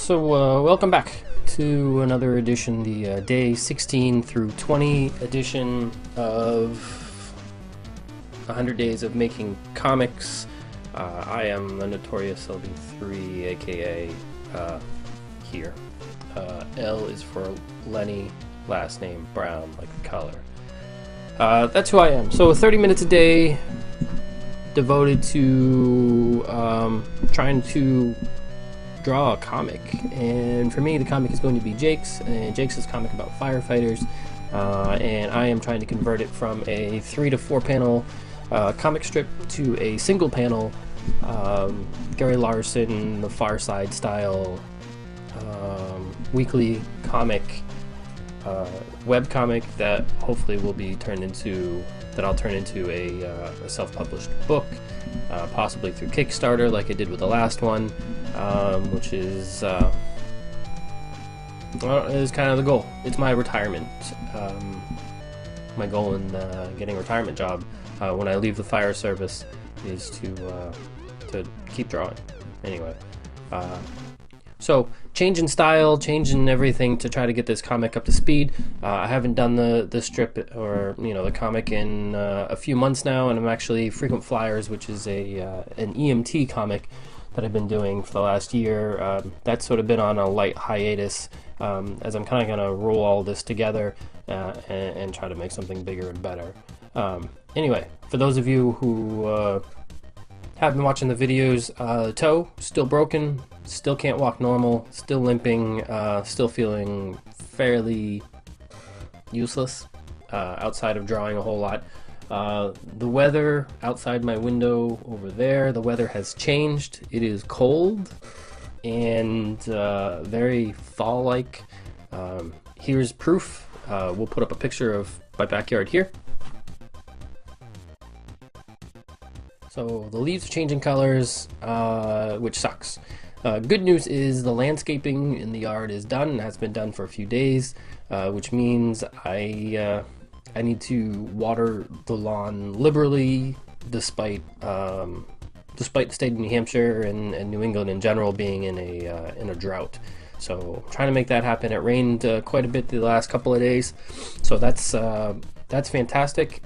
Welcome back to another edition, the day 16 through 20 edition of 100 Days of Making Comics. I am the Notorious LB3, aka here. L is for Lenny, last name Brown, like the color. That's who I am. So 30 minutes a day devoted to trying to draw a comic, and for me the comic is going to be Jake's, and Jake's is a comic about firefighters, and I am trying to convert it from a 3 to 4 panel comic strip to a single panel Gary Larson, the Far Side style weekly comic, web comic that hopefully will be turned into, that I'll turn into a self-published book, possibly through Kickstarter like I did with the last one, which is kind of the goal. It's my retirement. My goal in getting a retirement job when I leave the fire service is to keep drawing. Anyway, so change in style, change in everything to try to get this comic up to speed. I haven't done the strip or the comic in a few months now, and I'm actually Frequent Flyers, which is an EMT comic that I've been doing for the last year. That's sort of been on a light hiatus as I'm kind of gonna roll all this together and try to make something bigger and better. Anyway, for those of you who have been watching the videos, toe still broken, still can't walk normal, still limping, still feeling fairly useless outside of drawing a whole lot. The weather outside my window over there, the weather has changed. It is cold and very fall-like. Here's proof. We'll put up a picture of my backyard here. So the leaves are changing colors, which sucks. Good news is the landscaping in the yard is done and has been done for a few days, which means I need to water the lawn liberally, despite the state of New Hampshire and New England in general being in a drought. So trying to make that happen. It rained quite a bit the last couple of days, so that's fantastic.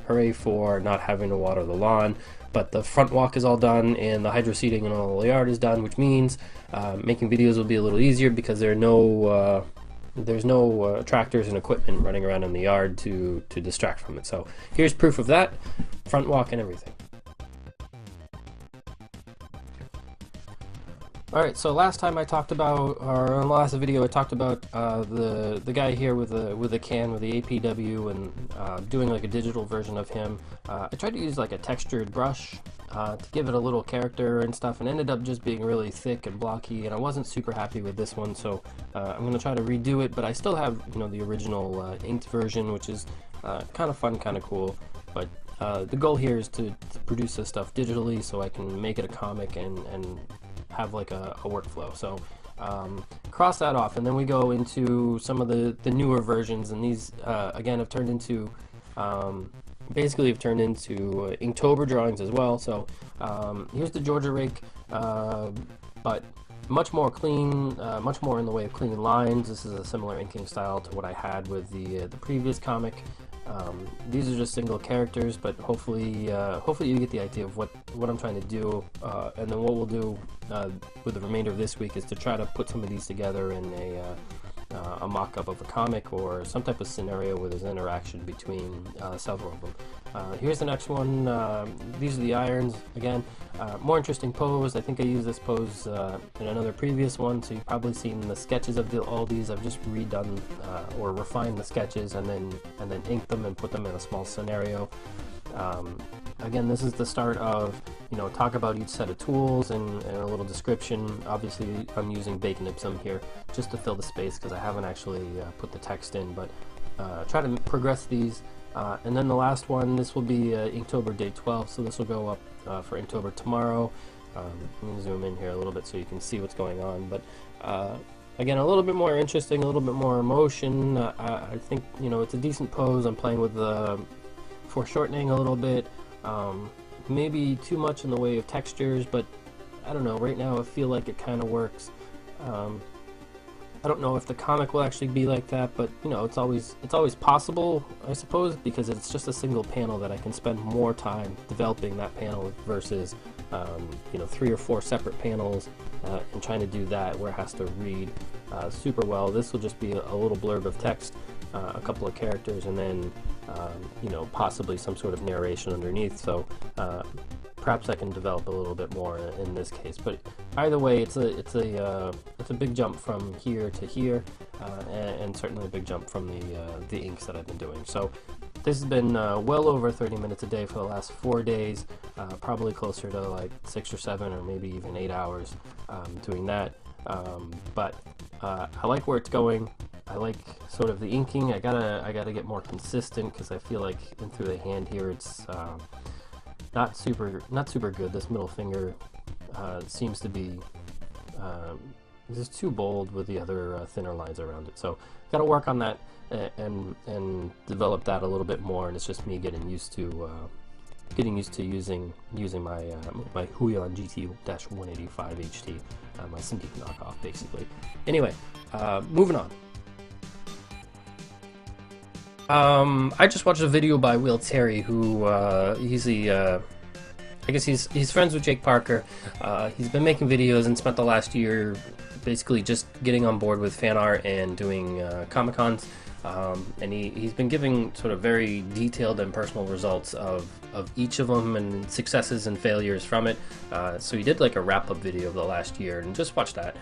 Hooray for not having to water the lawn. But the front walk is all done, and the hydro seeding and all the yard is done, which means making videos will be a little easier because there's no tractors and equipment running around in the yard to distract from it. So here's proof of that, front walk and everything. Alright, so last time I talked about, or in the last video I talked about the guy here with the can with the APW and doing like a digital version of him. I tried to use like a textured brush to give it a little character and stuff, and ended up just being really thick and blocky, and I wasn't super happy with this one, so I'm going to try to redo it, but I still have the original inked version, which is kind of fun, kind of cool, but the goal here is to produce this stuff digitally so I can make it a comic and have like a workflow. So cross that off, and then we go into some of the newer versions, and these again have turned into basically have turned into Inktober drawings as well. So here's the Georgia rake, but much more clean, much more in the way of clean lines. This is a similar inking style to what I had with the previous comic. These are just single characters, but hopefully you get the idea of what I'm trying to do, and then what we'll do with the remainder of this week is to try to put some of these together in a mock-up of a comic or some type of scenario where there's interaction between several of them. Here's the next one. These are the irons again. More interesting pose. I think I used this pose in another previous one, so you've probably seen the sketches of all these. I've just redone or refined the sketches and then inked them and put them in a small scenario. Again, this is the start of talk about each set of tools and a little description. Obviously, I'm using Bacon Ipsum here just to fill the space because I haven't actually put the text in, but try to progress these. And then the last one, this will be Inktober Day 12, so this will go up for Inktober tomorrow. I'm going to zoom in here a little bit so you can see what's going on, but again, a little bit more interesting, a little bit more emotion. I think it's a decent pose. I'm playing with the foreshortening a little bit, maybe too much in the way of textures, but I don't know, right now I feel like it kind of works. I don't know if the comic will actually be like that, but you know, it's always possible, I suppose, because it's just a single panel that I can spend more time developing that panel versus you know, 3 or 4 separate panels and trying to do that where it has to read super well. This will just be a little blurb of text, a couple of characters, and then you know, possibly some sort of narration underneath. So perhaps I can develop a little bit more in this case. But either way, it's a big jump from here to here, and certainly a big jump from the inks that I've been doing. So this has been well over 30 minutes a day for the last 4 days, probably closer to like 6 or 7 or maybe even 8 hours doing that. But I like where it's going. I like sort of the inking. I gotta get more consistent because I feel like in through the hand here it's not super good. This middle finger seems to be just too bold with the other thinner lines around it. So gotta work on that and develop that a little bit more. And it's just me getting used to using my my Huion GT-185 HT, my Cintiq knockoff, basically. Anyway, moving on. I just watched a video by Will Terry, who he's the I guess he's friends with Jake Parker. He's been making videos and spent the last year basically just getting on board with fan art and doing Comic-Cons. And he's been giving sort of very detailed and personal results of each of them and successes and failures from it. So he did like a wrap-up video of the last year, and just watched that,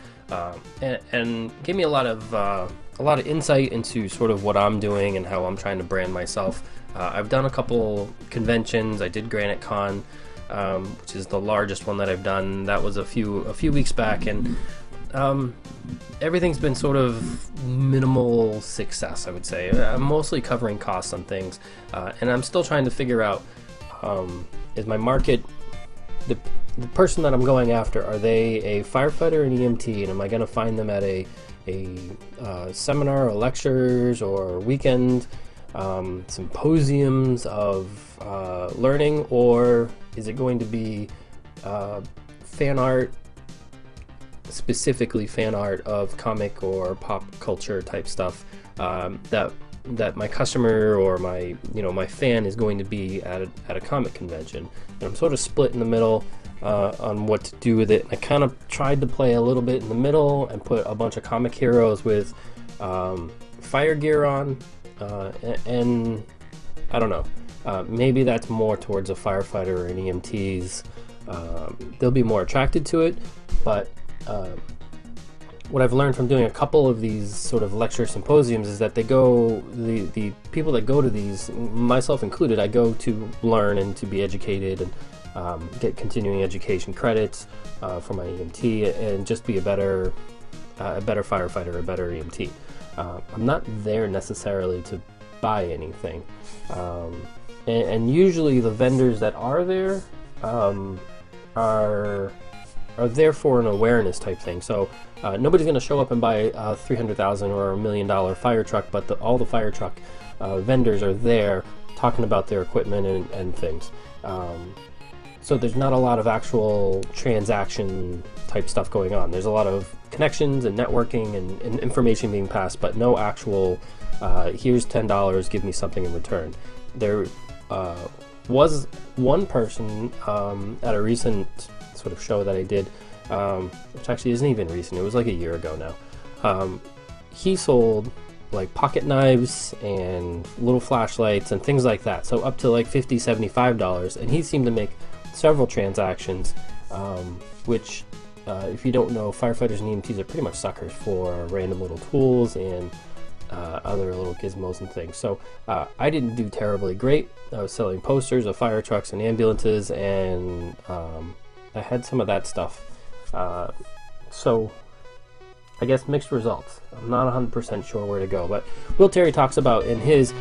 and gave me a lot of insight into sort of what I'm doing and how I'm trying to brand myself. I've done a couple conventions. I did Granite Con, which is the largest one that I've done. That was a few weeks back, and everything's been sort of minimal success, I would say. I'm mostly covering costs on things, and I'm still trying to figure out, is my market, the person that I'm going after, are they a firefighter or an EMT, and am I going to find them at a seminar or lectures or weekend symposiums of learning, or is it going to be fan art, specifically fan art of comic or pop culture type stuff that my customer or my my fan is going to be at a comic convention. And I'm sort of split in the middle on what to do with it. I kind of tried to play a little bit in the middle and put a bunch of comic heroes with fire gear on, and I don't know, maybe that's more towards a firefighter or an EMT's. They'll be more attracted to it, but what I've learned from doing a couple of these sort of lecture symposiums is that the people that go to these, myself included, I go to learn and to be educated and get continuing education credits for my EMT and just be a better firefighter, a better EMT. I'm not there necessarily to buy anything, and usually the vendors that are there are there for an awareness type thing. So nobody's going to show up and buy a $300,000 or $1 million fire truck, but all the fire truck vendors are there talking about their equipment and things. So there's not a lot of actual transaction type stuff going on. There's a lot of connections and networking and information being passed, but no actual here's $10, give me something in return. There was one person at a recent sort of show that I did, which actually isn't even recent, it was like a year ago now. He sold like pocket knives and little flashlights and things like that, so up to like $50, $75, and he seemed to make several transactions, which if you don't know, firefighters and EMTs are pretty much suckers for random little tools and other little gizmos and things. So I didn't do terribly great. I was selling posters of fire trucks and ambulances, and I had some of that stuff. So I guess mixed results. I'm not 100% sure where to go, but Will Terry talks about in his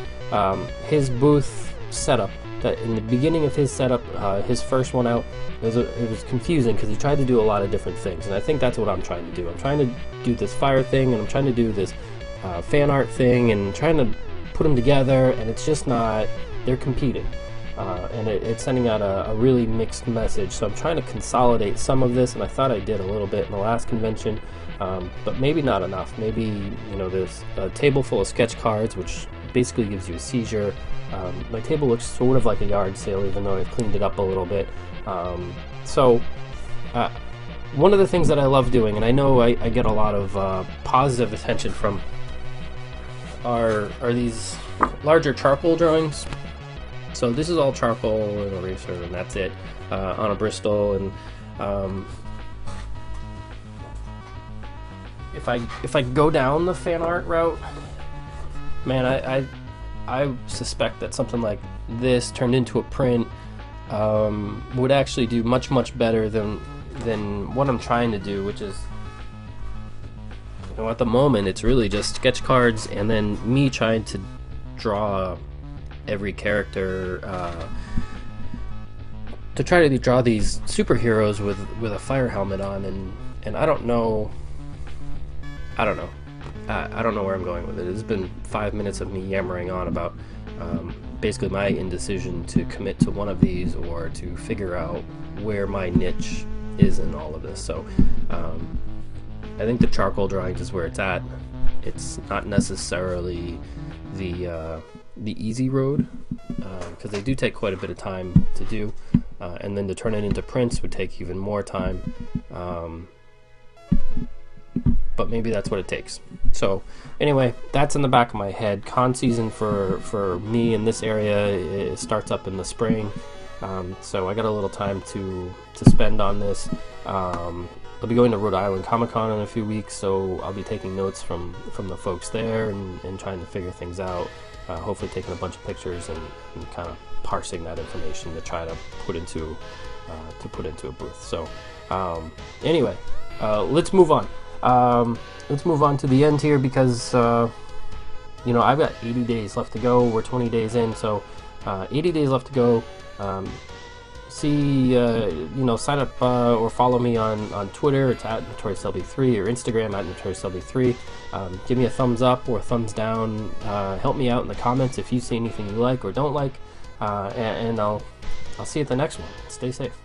booth setup that in the beginning of his setup, his first one out, it was confusing because he tried to do a lot of different things, and I think that's what I'm trying to do. I'm trying to do this fire thing, and I'm trying to do this fan art thing, and trying to put them together, and it's just not, they're competing. and it's sending out a really mixed message. So I'm trying to consolidate some of this, and I thought I did a little bit in the last convention, but maybe not enough. Maybe, you know, there's a table full of sketch cards, which basically gives you a seizure. My table looks sort of like a yard sale, even though I've cleaned it up a little bit. One of the things that I love doing, and I know I get a lot of positive attention from, are these larger charcoal drawings. So this is all charcoal and eraser, and that's it, on a Bristol. And if I go down the fan art route, man, I suspect that something like this turned into a print would actually do much better than what I'm trying to do, which is, you know, at the moment it's really just sketch cards and then me trying to draw every character, to try to draw these superheroes with a fire helmet on, and I don't know where I'm going with it. It's been 5 minutes of me yammering on about basically my indecision to commit to one of these or to figure out where my niche is in all of this. So I think the charcoal drawings is where it's at. It's not necessarily the easy road, because they do take quite a bit of time to do, and then to turn it into prints would take even more time, but maybe that's what it takes. So anyway, that's in the back of my head. Con season for me in this area, it starts up in the spring. So I got a little time to spend on this. I'll be going to Rhode Island Comic Con in a few weeks, so I'll be taking notes from the folks there and trying to figure things out. Hopefully taking a bunch of pictures and kind of parsing that information to try to put into a booth. So anyway, let's move on. Let's move on to the end here, because you know, I've got 80 days left to go. We're 20 days in, so 80 days left to go. You know, sign up or follow me on Twitter. It's at NotoriousLB3, or Instagram at NotoriousLB3. Give me a thumbs up or a thumbs down. Help me out in the comments if you see anything you like or don't like, and I'll see you at the next one. Stay safe.